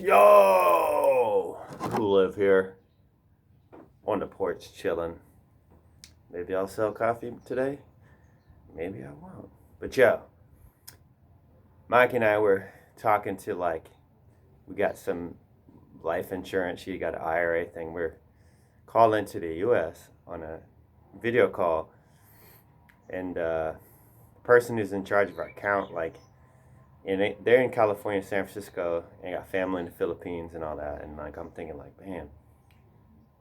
Yo! Who live here? On the porch chilling. Maybe I'll sell coffee today. Maybe I won't. But yo, Mike and I were talking to we got some life insurance. She got an IRA thing. We're calling to the US on a video call. And the person who's in charge of our account, they're in California, San Francisco, and got family in the Philippines and all that. And I'm thinking man,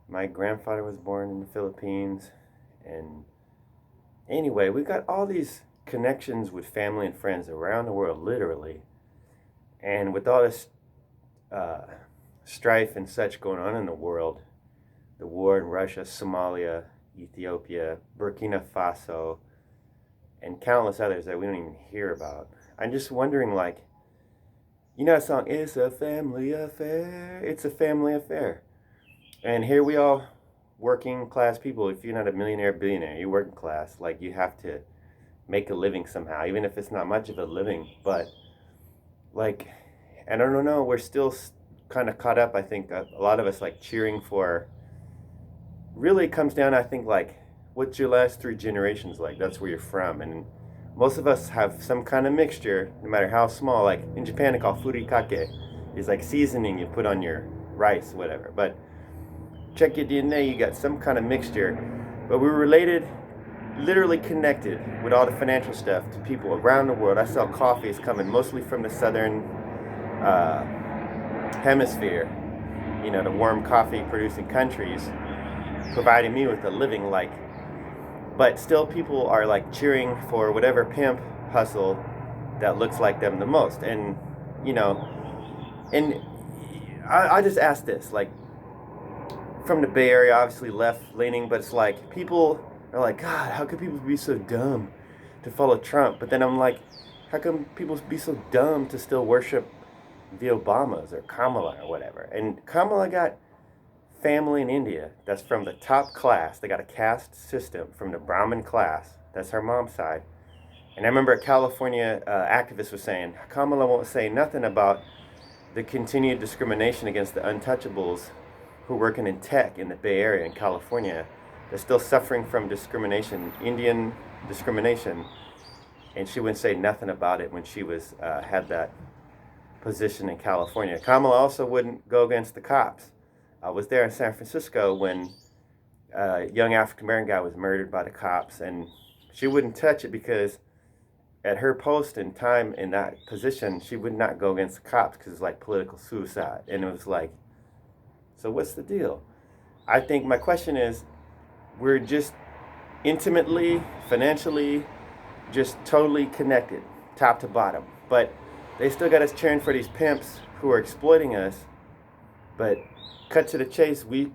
my grandfather was born in the Philippines. And anyway, we got all these connections with family and friends around the world, literally. And with all this strife and such going on in the world, the war in Russia, Somalia, Ethiopia, Burkina Faso, and countless others that we don't even hear about. I'm just wondering, you know that song, It's a Family Affair? It's a family affair. And here we all, working class people, if you're not a millionaire, billionaire, you're working class, you have to make a living somehow, even if it's not much of a living. But, I don't know, we're still kind of caught up, I think, a lot of us, cheering for, really comes down, I think, what's your last 3 generations like? That's where you're from. And most of us have some kind of mixture, no matter how small. In Japan, they call furikake. It's seasoning you put on your rice, whatever. But check your DNA, you got some kind of mixture. But we're related, literally connected with all the financial stuff to people around the world. I sell coffees coming mostly from the southern hemisphere, the warm coffee producing countries, providing me with a living. But still people are cheering for whatever pimp hustle that looks like them the most. And and I just ask this, from the Bay Area, obviously left leaning, but it's people are God, how could people be so dumb to follow Trump? But then I'm how come people be so dumb to still worship the Obamas or Kamala or whatever? And Kamala got family in India that's from the top class. They got a caste system from the Brahmin class. That's her mom's side. And I remember a California activist was saying, Kamala won't say nothing about the continued discrimination against the untouchables who are working in tech in the Bay Area in California. They're still suffering from discrimination, Indian discrimination. And she wouldn't say nothing about it when she was had that position in California. Kamala also wouldn't go against the cops. I was there in San Francisco when a young African-American guy was murdered by the cops, and she wouldn't touch it because at her post and time in that position, she would not go against the cops because it's political suicide. And it was so what's the deal? I think my question is, we're just intimately, financially, just totally connected, top to bottom. But they still got us cheering for these pimps who are exploiting us. But cut to the chase, we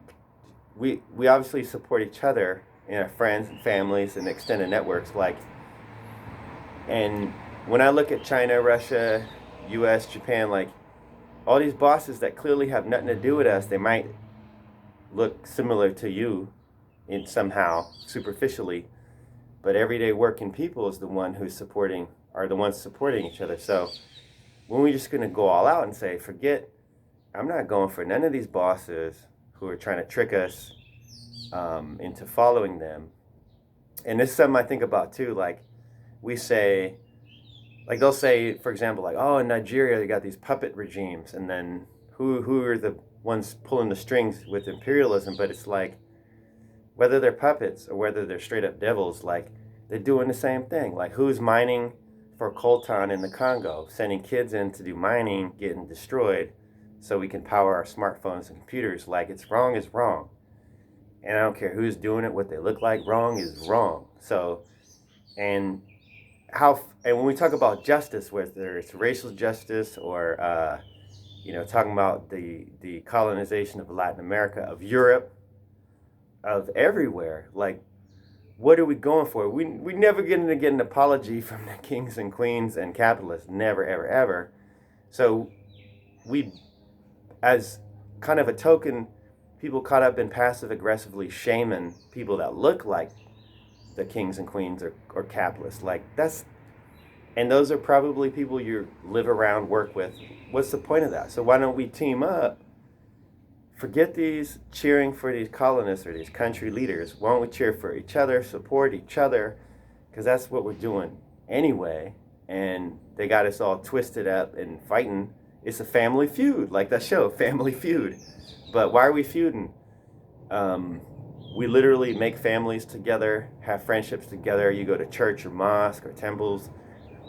obviously support each other and our friends and families and extended networks. And when I look at China, Russia, US, Japan, all these bosses that clearly have nothing to do with us, they might look similar to you in somehow, superficially, but everyday working people is the ones supporting each other. So when we're just going to go all out and say, I'm not going for none of these bosses who are trying to trick us into following them. And this is something I think about too. We say, they'll say, for example, oh, in Nigeria, they got these puppet regimes. And then who are the ones pulling the strings with imperialism? But it's whether they're puppets or whether they're straight up devils, they're doing the same thing. Who's mining for coltan in the Congo, sending kids in to do mining, getting destroyed, so we can power our smartphones and computers. It's wrong is wrong. And I don't care who's doing it, what they look like, wrong is wrong. So, and when we talk about justice, whether it's racial justice or, talking about the colonization of Latin America, of Europe, of everywhere, what are we going for? We never going to get an apology from the kings and queens and capitalists. Never, ever, ever. So we, as kind of a token, people caught up in passive aggressively shaming people that look like the kings and queens or capitalists. And those are probably people you live around, work with. What's the point of that? So why don't we team up? Forget these cheering for these colonists or these country leaders. Why don't we cheer for each other, support each other? Because that's what we're doing anyway. And they got us all twisted up and fighting. It's a family feud, like that show, Family Feud. But why are we feuding? We literally make families together, have friendships together. You go to church or mosque or temples,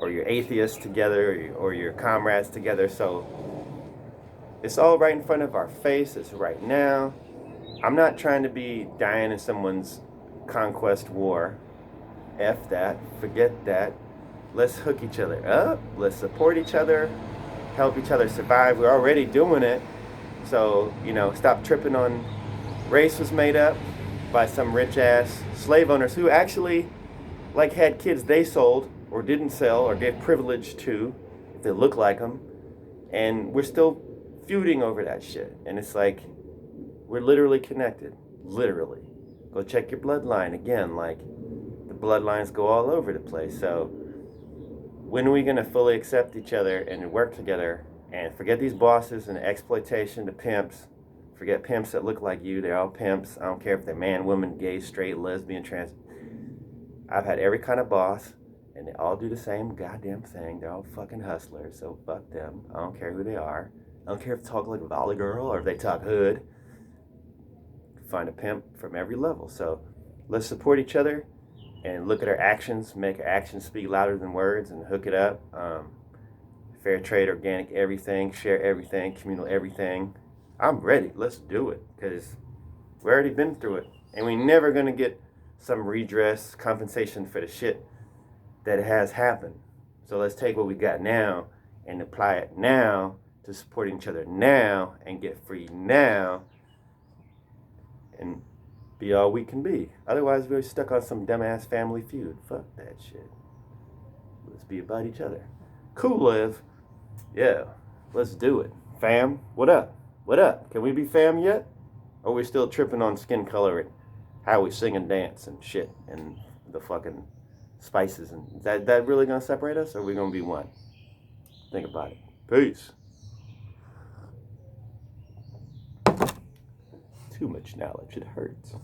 or you're atheists together, or you're comrades together. So it's all right in front of our face. It's right now. I'm not trying to be dying in someone's conquest war. F that. Forget that. Let's hook each other up. Let's support each other. Help each other survive. We're already doing it. So, stop tripping on race was made up by some rich ass slave owners who actually had kids they sold or didn't sell or gave privilege to if they look like them. And we're still feuding over that shit. And it's like, we're literally connected. Literally. Go check your bloodline again. The bloodlines go all over the place. So when are we going to fully accept each other and work together and forget these bosses and the exploitation, the pimps? Forget pimps that look like you. They're all pimps. I don't care if they're man, woman, gay, straight, lesbian, trans. I've had every kind of boss, and they all do the same goddamn thing. They're all fucking hustlers, so fuck them. I don't care who they are. I don't care if they talk like a Valley girl or if they talk hood. Find a pimp from every level. So let's support each other and look at our actions, make our actions speak louder than words, and hook it up. Fair trade, organic everything, share everything, communal everything. I'm ready. Let's do it, because we've already been through it. And we're never going to get some redress, compensation for the shit that has happened. So let's take what we got now and apply it now to support each other now and get free now and be all we can be. Otherwise, we're stuck on some dumbass family feud. Fuck that shit. Let's be about each other. Cool, Liv. Yeah, let's do it. Fam, what up? What up? Can we be fam yet? Or are we still tripping on skin color and how we sing and dance and shit and the fucking spices? And is that really gonna separate us, or are we gonna be one? Think about it. Peace. Too much knowledge, it hurts.